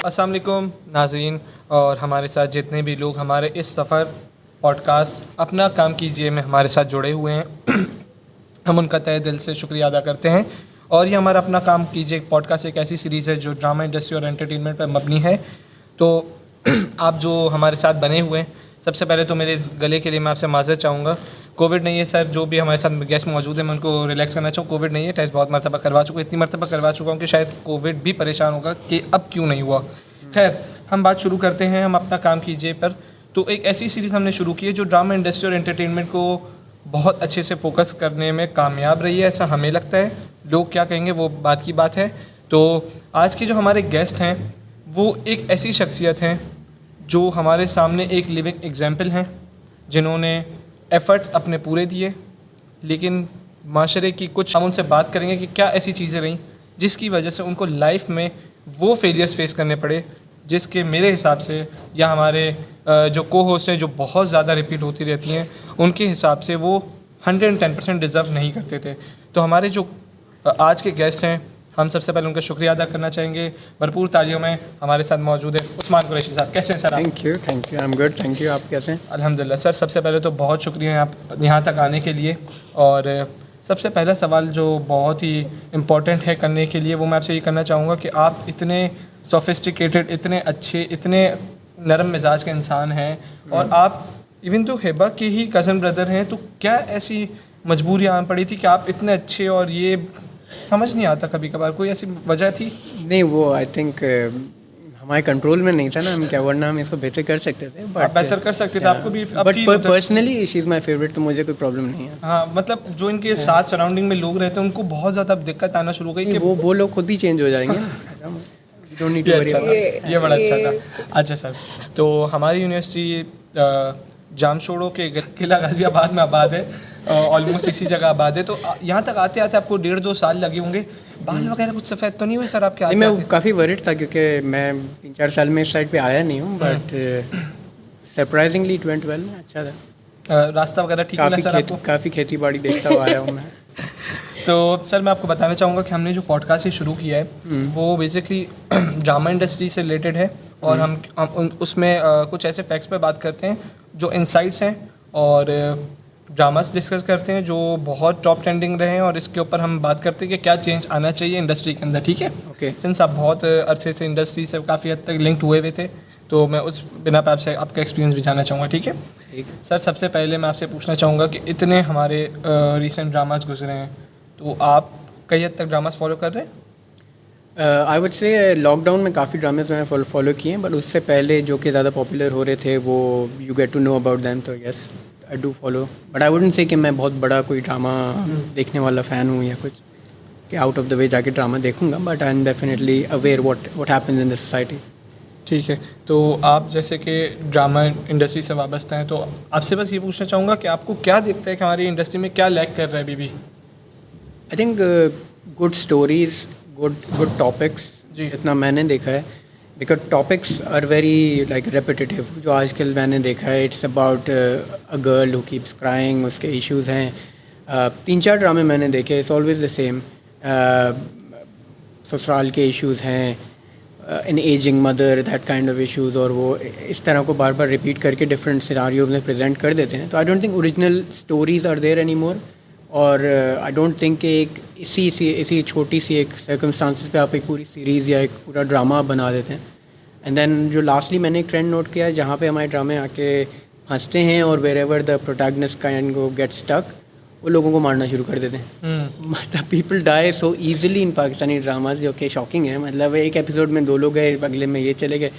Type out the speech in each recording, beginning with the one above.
अस्सलाम वालेकुम नाज़रीन और हमारे साथ जितने भी लोग हमारे इस सफ़र पॉडकास्ट अपना काम कीजिए में हमारे साथ जुड़े हुए हैं हम उनका तहे दिल से शुक्रिया अदा करते हैं। और ये हमारा अपना काम कीजिए पॉडकास्ट एक ऐसी सीरीज़ है जो ड्रामा इंडस्ट्री और एंटरटेनमेंट पर मबनी है। तो आप जो हमारे साथ बने हुए हैं, सबसे पहले तो मेरे इस गले के लिए मैं आपसे माज़रत चाहूँगा। कोविड नहीं है सर, जो भी हमारे साथ गेस्ट मौजूद है मैं उनको रिलैक्स करना चाहूँ। कोविड नहीं है, टेस्ट बहुत मरतबा करवा चुका हूँ, इतनी मरतबा करवा चुका हूँ कि शायद कोविड भी परेशान होगा कि अब क्यों नहीं हुआ। खैर, हम बात शुरू करते हैं हम अपना काम कीजिए पर। तो एक ऐसी सीरीज़ हमने शुरू की है जो ड्रामा इंडस्ट्री और एंटरटेनमेंट को बहुत अच्छे से फोकस करने में कामयाब रही है, ऐसा हमें लगता है। लोग क्या कहेंगे वो बात की बात है। तो आज के जो हमारे गेस्ट हैं वो एक ऐसी शख्सियत हैं जो हमारे सामने एक लिविंग एग्जाम्पल हैं, जिन्होंने एफ़र्ट्स अपने पूरे दिए, लेकिन माशरे की कुछ हम उनसे बात करेंगे कि क्या ऐसी चीज़ें रहीं जिसकी वजह से उनको लाइफ में वो फेलियर्स फेस करने पड़े जिसके मेरे हिसाब से या हमारे जो को होस्ट हैं जो बहुत ज़्यादा रिपीट होती रहती हैं उनके हिसाब से वो 110% डिज़र्व नहीं करते थे। तो हमारे जो आज के गेस्ट हैं, हम सबसे पहले उनका शुक्रिया अदा करना चाहेंगे। भरपूर तालियों में हमारे साथ मौजूद है उस्मान कुरैशी साहब। कैसे हैं सर आप? Thank you, I am good, thank you. आप कैसे हैं? अल्हम्दुलिल्लाह सर, सबसे पहले तो बहुत शुक्रिया आप यहाँ तक आने के लिए। और सबसे पहला सवाल जो बहुत ही इम्पोर्टेंट है करने के लिए वो मैं आपसे ये करना चाहूँगा कि आप इतने सोफिस्टिकेटेड, इतने अच्छे, इतने नरम मिजाज के इंसान हैं और आप इवन तो हिबा के ही कज़न ब्रदर हैं, तो क्या ऐसी मजबूरी आन पड़ी थी कि आप इतने अच्छे, और ये समझ नहीं आता कभी कभार कोई ऐसी वजह थी? नहीं, वो आई थिंक हमारे कंट्रोल में नहीं था ना, हम क्या, वरना हम इसको बेहतर कर सकते थे। आप बेहतर कर सकते थे, आपको भी but personally she is my favourite, तो मुझे कोई प्रॉब्लम नहीं है। हाँ, मतलब जो इनके साथ सराउंडिंग में लोग रहते हैं उनको बहुत ज़्यादा दिक्कत आना शुरू हो गई कि वो लोग खुद ही चेंज हो जाएंगे। Don't need to worry. ये बड़ा अच्छा था। अच्छा सर, तो हमारी यूनिवर्सिटी जामशोड़ो के किला गाज़ियाबाद में आबाद है, ऑलमोस्ट इसी जगह आबाद है। तो यहाँ तक आते आते आपको 1.5-2 साल लगे होंगे। बाल वगैरह कुछ सफ़ेद तो नहीं हुए सर आपके? मैं काफ़ी वरिड था क्योंकि मैं 3-4 साल में इस साइड पे आया नहीं हूँ, but surprisingly it went well, अच्छा था। रास्ता वगैरह ठीक है सर आपको? काफ़ी खेती बाड़ी देखता हुआ आया हूँ मैं। तो सर मैं आपको बताना चाहूँगा कि हमने जो पॉडकास्ट ये शुरू किया है वो बेसिकली ड्रामा इंडस्ट्री से रिलेटेड है और हम उसमें कुछ ऐसे फैक्ट्स पे बात करते हैं जो इनसाइट्स हैं और ड्रामास डिस्कस करते हैं जो बहुत टॉप ट्रेंडिंग रहे हैं, और इसके ऊपर हम बात करते हैं कि क्या चेंज आना चाहिए इंडस्ट्री के अंदर। ठीक है? ओके। सिंस आप बहुत अरसे से इंडस्ट्री से काफ़ी हद तक लिंक्ड हुए हुए थे, तो मैं उस बिना पर आपसे आपका एक्सपीरियंस भी जानना चाहूँगा। ठीक है सर, सबसे पहले मैं आपसे पूछना चाहूँगा कि इतने हमारे रिसेंट ड्रामास गुजरे हैं, तो आप कई हद तक ड्रामास फॉलो कर रहे हैं? आई वुड से लॉकडाउन में काफ़ी ड्रामेज मैंने फॉलो किए हैं, बट उससे पहले जो कि ज़्यादा पॉपुलर हो रहे थे वो you get to know about them, तो yes I do follow. But I wouldn't say कि मैं बहुत बड़ा कोई ड्रामा देखने वाला फ़ैन हूँ या कुछ कि आउट ऑफ द वे जाके ड्रामा देखूँगा, but I am definitely aware what happens in the society. ठीक है, तो आप जैसे कि ड्रामा इंडस्ट्री से वाबस्ता हैं, तो आपसे बस ये पूछना चाहूँगा कि आपको क्या दिखता है कि हमारी इंडस्ट्री में क्या लैक कर रहा है अभी भी? I think good stories, good topics, जितना मैंने देखा है, because topics are very like repetitive. जो आजकल मैंने देखा है, it's about a girl who keeps crying, उसके इश्यूज हैं। 3-4 ड्रामे मैंने देखे, इट्स ऑलवेज द सेम। ससुराल के इश्यूज हैं, an aging mother, that kind of issues, और वो इस तरह को बार बार रिपीट करके डिफरेंट सिनारियोज में प्रेजेंट कर देते हैं। तो I don't think original stories are there any more, और आई डोंट थिंक कि एक इसी छोटी सी एक सर्कमस्टांसिस पे आप एक पूरी सीरीज़ या एक पूरा ड्रामा बना देते हैं। एंड देन जो लास्टली मैंने एक ट्रेंड नोट किया है जहाँ पे हमारे ड्रामे आके फंसते हैं और wherever the protagonist kind को गेट स्टक, वो लोगों को मारना शुरू कर देते हैं। मतलब people die so easily in Pakistani dramas, जो कि शॉकिंग है। मतलब एक एपिसोड में 2 लोग गए, अगले में ये चले गए।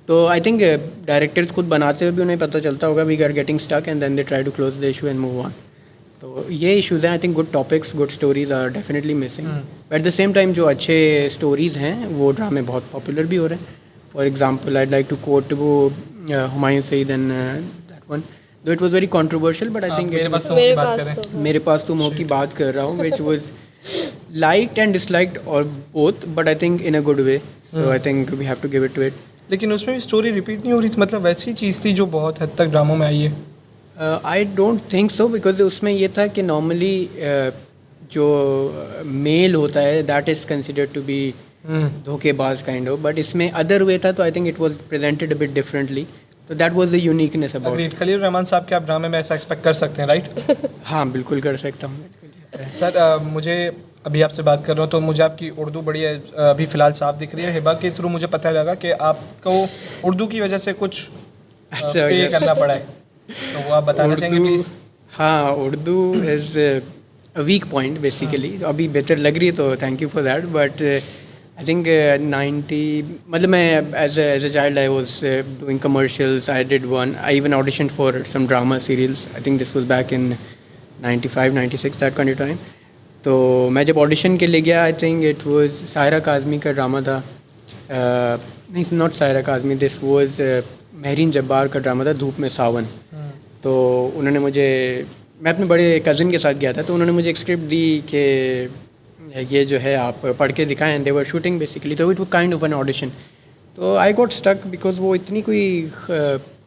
तो आई थिंक डायरेक्टर्स खुद बनाते हुए भी उन्हें पता चलता होगा we are getting stuck and then they try to close the issue and move on. तो ये इशूज़ हैं। I think good topics, good stories are definitely missing. At the same time जो अच्छे स्टोरीज़ हैं वो ड्रामे बहुत पॉपुलर भी हो रहे हैं। For example I like to quote वो Humayun Saeed and that one, though it was very controversial, but I think Mere Paas Tum Ho की बात कर रहा हूँ, which was liked and disliked और both, but I think in a good way. So I think we have to give it to it. लेकिन उसमें भी story repeat नहीं हो रही थी, मतलब वैसी चीज़ थी जो बहुत हद तक ड्रामों में आई है। I don't think so, because उसमें ये था कि नॉर्मली जो मेल होता है that is considered to be धोखेबाज काइंड ऑफ, बट इसमें अदर वे था तो I think it was presented a bit differently, तो that was the uniqueness about. Agreed. Khalil Rahman साहब के आप ड्रामे में ऐसा एक्सपेक्ट कर सकते हैं, राइट? हाँ बिल्कुल कर सकता हूँ। सर मुझे अभी आपसे बात कर रहा हूँ तो मुझे आपकी उर्दू बड़ी अभी फ़िलहाल साफ दिख रही है। हिबा के थ्रू मुझे पता लगा कि आपको उर्दू की वजह से कुछ पे करना पड़ा है, तो वो आप बताना चाहेंगे प्लीज़? हाँ, Urdu is a weak point basically. अभी बेहतर लग रही है तो thank you for that, but I think 90 मतलब मैं as a child I was doing commercials, I did one, I even audition for some drama serials, I think this was back in 95 96 that kind of time. तो मैं जब audition के लिए गया, I think it was Saira Kazmi का drama था, नहीं not Saira Kazmi, this was Mehreen Jabbar का ड्रामा था, धूप में सावन। तो उन्होंने मुझे, मैं अपने बड़े कज़न के साथ गया था, तो उन्होंने मुझे एक स्क्रिप्ट दी कि ये जो है आप पढ़ के दिखाएं, दे वर शूटिंग बेसिकली, तो इट वो काइंड ऑफ एन ऑडिशन। तो आई गॉट स्टक बिकॉज वो इतनी कोई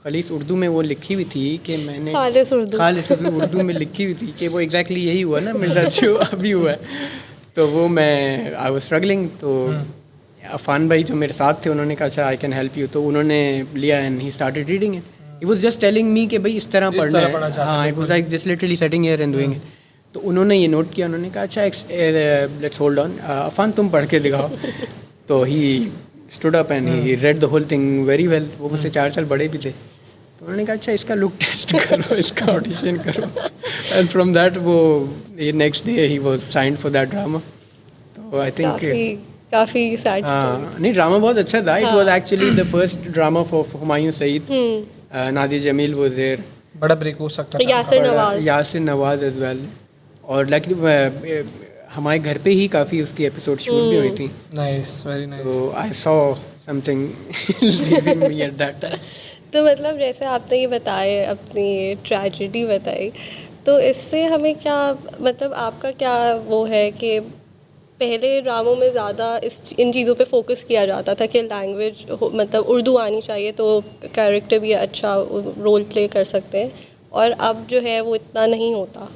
खालिस उर्दू में वो लिखी हुई थी कि मैंने खालिस उर्दू में लिखी हुई थी कि वो एग्जैक्टली यही हुआ ना मेरे साथ जो अभी हुआ है। तो वो मैं आई वाज स्ट्रगलिंग, तो अफान भाई जो मेरे साथ थे उन्होंने कहा अच्छा आई कैन हेल्प यू, तो उन्होंने लिया and he started reading it. He was just telling me कि भाई इस तरह पढ़ना है। हाँ, it was like just literally setting here and doing it. तो उन्होंने ये नोट किया, उन्होंने कहा अच्छा लेट्स होल्ड ऑन अफान तुम पढ़ के दिखाओ। तो he stood up and he read the whole thing very well. वो मुझसे 4 साल बड़े भी थे, तो उन्होंने कहा अच्छा इसका लुक टेस्ट करो, इसका ऑडिशन करो, एंड फ्रॉम दैट वो next day he was signed for that drama. तो आई थिंक काफ़ी सैड हाँ, नहीं ड्रामा बहुत अच्छा था। It was actually the first drama for Humayun Saeed, Nadir Jamil was there, बड़ा ब्रेक हो सकता था, यासिर नवाज एज वेल, और लाइक हमारे घर पे ही काफ़ी उसकी एपिसोड शूट भी हुई थी। Nice, very nice. तो I saw something leaving me at that time. तो मतलब जैसे आपने ये बताए, अपनी ट्रेजेडी बताई, तो इससे हमें क्या मतलब आपका क्या वो है कि पहले ड्रामों में ज़्यादा इन चीज़ों पे फोकस किया जाता था कि लैंग्वेज मतलब उर्दू आनी चाहिए तो कैरेक्टर भी अच्छा रोल प्ले कर सकते हैं, और अब जो है वो इतना नहीं होता।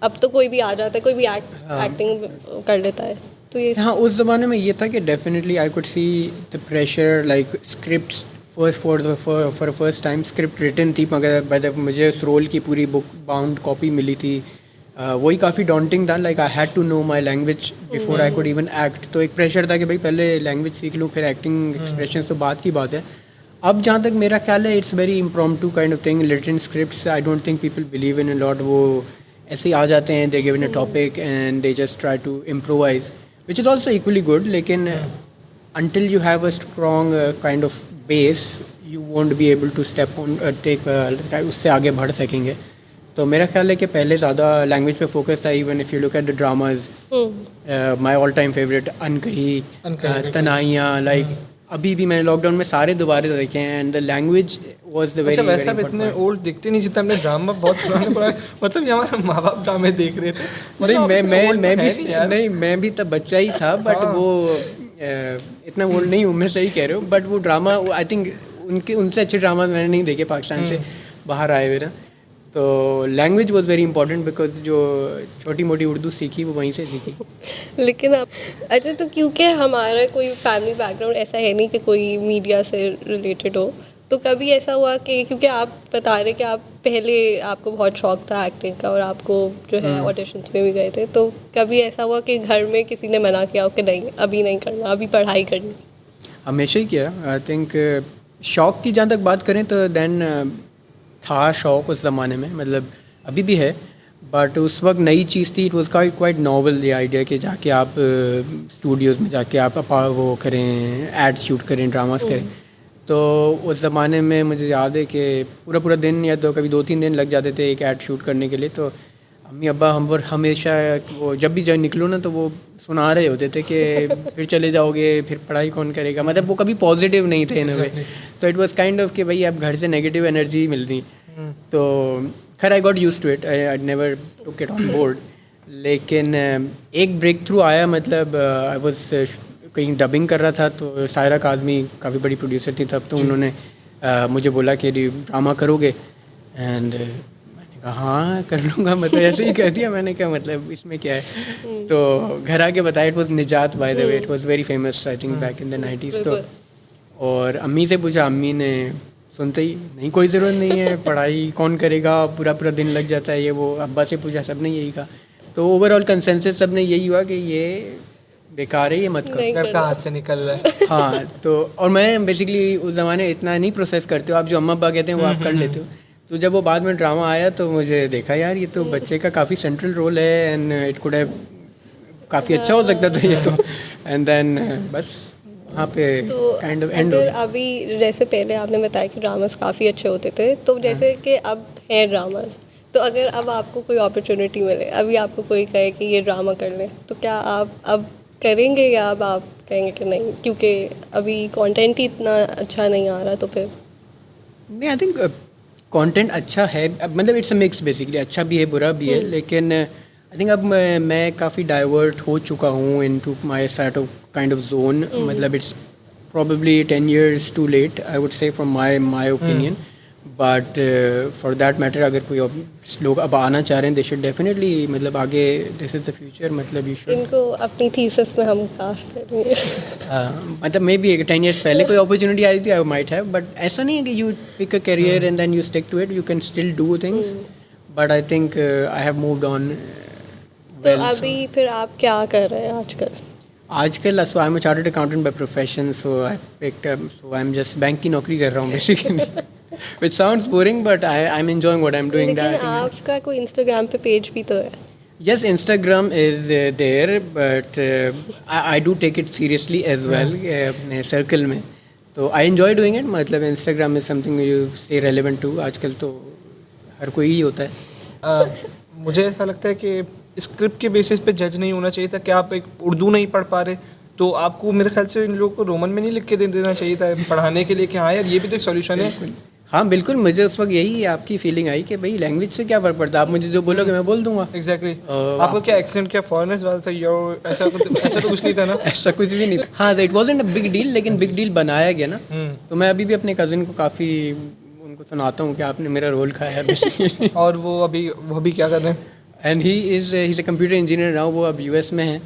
अब तो कोई भी आ जाता है, कोई भी एक्टिंग कर लेता है। तो ये हाँ, उस ज़माने में ये था कि definitely I could see the pressure, like scripts for first time script written थी, मगर मुझे उस रोल की पूरी बुक बाउंड कॉपी मिली थी। वही काफ़ी डॉन्टिंग था, like I had to know my language before I could even act. तो एक प्रेशर था कि भाई पहले लैंग्वेज सीख लूँ, फिर एक्टिंग एक्सप्रेशंस तो बात की बात है। अब जहाँ तक मेरा ख्याल है, it's very impromptu kind of thing. Written scripts I don't think people believe in a lot. वो ऐसे ही आ जाते हैं, they given a topic and they just try to improvise, which is also equally good, लेकिन until you have a strong kind of base you won't be able to step on take उससे आगे बढ़ सकेंगे। तो मेरा ख्याल है कि पहले ज़्यादा लैंग्वेज पे फोकस था। Even if you look at the dramas, my all time favourite Ankahi, Tanhaiyaan, like अभी भी मैंने लॉकडाउन में सारे दोबारा देखे हैं, and the language was the very. अच्छा, वैसे आप इतने ओल्ड दिखते नहीं जितना हमने ड्रामा बहुत पुराने मतलब ये हमारे माँ बाप ड्रामे देख रहे थे। नहीं, मैं भी तब बच्चा ही था, बट वो इतना ओल्ड नहीं हूँ मैं, सही कह रहे हो। बट वो ड्रामा आई थिंक उनसे अच्छे ड्रामा मैंने नहीं देखे पाकिस्तान से बाहर आए हुए ना। तो language was very important because जो छोटी मोटी उर्दू सीखी वो वहीं से सीखी। लेकिन आप अच्छा, तो क्योंकि हमारा कोई फैमिली बैकग्राउंड ऐसा है नहीं कि कोई मीडिया से रिलेटेड हो, तो कभी ऐसा हुआ कि क्योंकि आप बता रहे कि आप पहले आपको बहुत शौक था एक्टिंग का और आपको जो है ऑडिशंस में भी गए थे, तो कभी ऐसा हुआ कि घर में किसी ने मना किया हो कि नहीं अभी नहीं करना, अभी पढ़ाई करनी? हमेशा ही किया। आई थिंक शौक़ की जहाँ तक बात करें तो देन था शौक़ उस ज़माने में, मतलब अभी भी है, बट उस वक्त नई चीज़ थी। It was quite novel the idea कि जाके आप स्टूडियोज़ में जाके आप वो करें, एड्स शूट करें, ड्रामास करें। तो उस ज़माने में मुझे याद है कि पूरा दिन या तो कभी 2-3 दिन लग जाते थे एक ऐड शूट करने के लिए। तो अम्मी अब्बा हम पर हमेशा वो जब भी निकलो ना तो वो सुना रहे होते थे कि फिर चले जाओगे, फिर पढ़ाई कौन करेगा, मतलब वो कभी पॉजिटिव नहीं थे इन वे। तो इट वाज काइंड ऑफ कि भाई अब घर से नेगेटिव एनर्जी मिल रही। तो खैर I got used to it, I never took it on board. लेकिन एक ब्रेक थ्रू आया, मतलब आई वाज कहीं डबिंग कर रहा था, तो सायरा काज़मी काफ़ी बड़ी प्रोड्यूसर थी तब, तो उन्होंने मुझे बोला कि ड्रामा करोगे, एंड मैंने हाँ कर लूँगा, मतलब ऐसे ही कर दिया मैंने, क्या मतलब इसमें क्या है। तो घर आके बताया, इट वॉज निजात by the way, it was very famous I think back in the 90s। तो और अम्मी से पूछा, अम्मी ने सुनते ही नहीं कोई ज़रूरत नहीं है, पढ़ाई कौन करेगा, पूरा पूरा दिन लग जाता है ये वो। अब्बा से पूछा, सब ने यही कहा। तो ओवरऑल कंसेंसस सब ने यही हुआ कि ये बेकार है, ये मत करो। घर का हाथ से निकल रहा है। हाँ तो और मैं बेसिकली उस ज़माने इतना नहीं प्रोसेस करते हो आप, जो अम्मा अब्बा कहते हैं वो आप कर लेते हो। तो जब वो बाद में ड्रामा आया तो मुझे देखा यार ये तो बच्चे का काफ़ी सेंट्रल रोल है, एंड इट कुड हैव काफ़ी अच्छा हो सकता था ये तो। एंड देन बस वहाँ पे तो काइंड ऑफ एंड हो अगर गया। अभी जैसे पहले आपने बताया कि ड्रामास काफ़ी अच्छे होते थे, तो जैसे कि अब है ड्रामास, तो अगर अब आपको कोई अपॉर्चुनिटी मिले, अभी आपको कोई कहे कि ये ड्रामा कर ले, तो क्या आप अब करेंगे या अब आप कहेंगे कि नहीं, क्योंकि अभी कंटेंट ही इतना अच्छा नहीं आ रहा, तो फिर? नहीं, आई थिंक कंटेंट अच्छा है, मतलब इट्स अ मिक्स बेसिकली, अच्छा भी है बुरा भी है, लेकिन आई थिंक अब मैं काफ़ी डाइवर्ट हो चुका हूँ into my sort of kind of zone. मतलब it's probably 10 years too late I would say from my opinion, but for that matter अगर कोई लोग अब आना चाह रहे हैं, दे शुड डेफिनेटली, मतलब आगे दिस इज़ द फ्यूचर, मतलब यू शुड। इनको अपनी थीसिस में हम कास्ट करेंगे। मतलब मे बी 10 years पहले कोई अपॉर्चुनिटी आई थी, आई माइट हैव, बट ऐसा नहीं है कि you pick a career and then you stick to it, you can still do things, but I think I have moved on. तो अभी फिर आप क्या कर रहे हैं आजकल? आजकल so I am a chartered accountant by profession, so I picked up, so I am just bank की नौकरी कर रहा हूँ basically, which sounds boring but I am enjoying what I am doing लेकिन दैट। आपका कोई इंस्टाग्राम पे page भी तो है। Yes, Instagram is there, but I do take it seriously as well अपने सर्कल में। तो I enjoy doing it, मतलब Instagram is something you stay relevant to, आजकल तो हर कोई ही होता है। मुझे ऐसा लगता है कि स्क्रिप्ट के बेसिस पे जज नहीं होना चाहिए था। क्या आप एक उर्दू नहीं पढ़ पा रहे, तो आपको मेरे ख्याल से इन लोगों को रोमन में नहीं लिख के दे देना चाहिए था पढ़ाने के लिए कि हाँ यार ये भी तो एक सॉल्यूशन है। हाँ बिल्कुल, मुझे उस वक्त यही आपकी फीलिंग आई कि भाई लैंग्वेज से क्या फ़र्क पड़ता है, आप मुझे जो बोलोगे मैं बोल दूंगा। एग्जैक्टली आपका क्या एक्सेंट, क्या फॉरेनर्स वाला था यो, ऐसा तो कुछ नहीं था ना? ऐसा कुछ भी नहीं। हाँ, it wasn't a big deal, लेकिन बिग डील बनाया गया ना। तो मैं अभी भी अपने कज़न को काफ़ी उनको सुनाता हूँ कि आपने मेरा रोल खाया है। और वो भी क्या कर रहे हैं? And he is a computer engineer now, वो अब यूएस में है।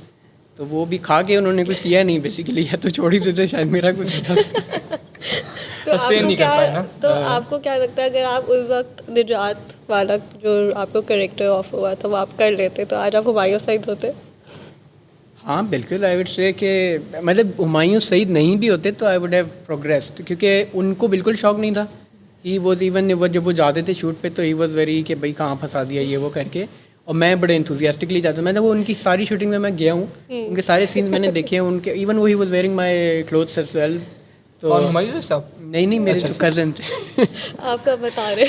तो वो भी खा के उन्होंने कुछ किया नहीं बेसिकली, या तो छोड़ ही देते शायद मेरा कुछ। तो Sustain नहीं कर पाए ना? तो आपको क्या लगता है, अगर आप उस वक्त निजात वाला जो आपको करेक्टर ऑफ हुआ था वो आप कर लेते, तो आज आप हुमायूं सईद होते? हाँ बिल्कुल, आई वुड से कि मतलब हुमायूं सईद नहीं भी होते तो आई वुड हैव प्रोग्रेस्ड, क्योंकि उनको बिल्कुल शौक नहीं था। ही वॉज इवन जब वो जाते थे शूट पे तो ही वॉज वेरी कि भाई कहाँ फंसा दिया ये वो करके, और मैं बड़े एंथुजियास्टिकली जाता हूँ। मैं वो उनकी सारी शूटिंग में मैं गया हूँ, उनके सारे सीन मैंने देखे हैं उनके, इवन वो he was wearing my clothes as well. तो और हुमायूं साहब नहीं मेरे जो कज़न थे। आप सब बता रहे।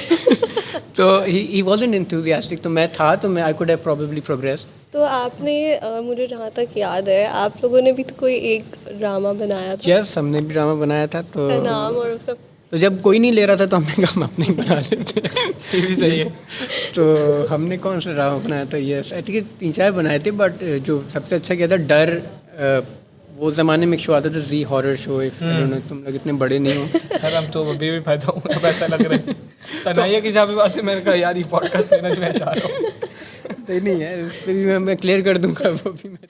तो ही वाजंट एंथुजियास्टिक, तो मैं था, तो मैं I could have probably progressed. तो आपने मुझे जहाँ तक याद है आप लोगों ने भी तो कोई एक ड्रामा बनाया था। यस, हमने भी ड्रामा बनाया था। तो नाम और सब? तो जब कोई नहीं ले रहा था तो हमने कहा हम अपने ही बना लेते। ये भी सही है। तो हमने कौन सा ड्रामा बनाया था? यस, आई थिंक 3-4 बनाए थे, बट जो सबसे अच्छा किया था डर, वो ज़माने में एक शो आता था जी हॉरर शो, इफ तुम लोग इतने बड़े नहीं हो। सर हम तो अभी भी फायदा हूँ, अब ऐसा लग रहा है तनाइया की जहाँ पे बात है, मैंने कहा यार ये पॉडकास्ट लेना जो मैं चाह रहा हूँ। नहीं है, उस पर भी मैं क्लियर कर दूंगा वो भी मैं।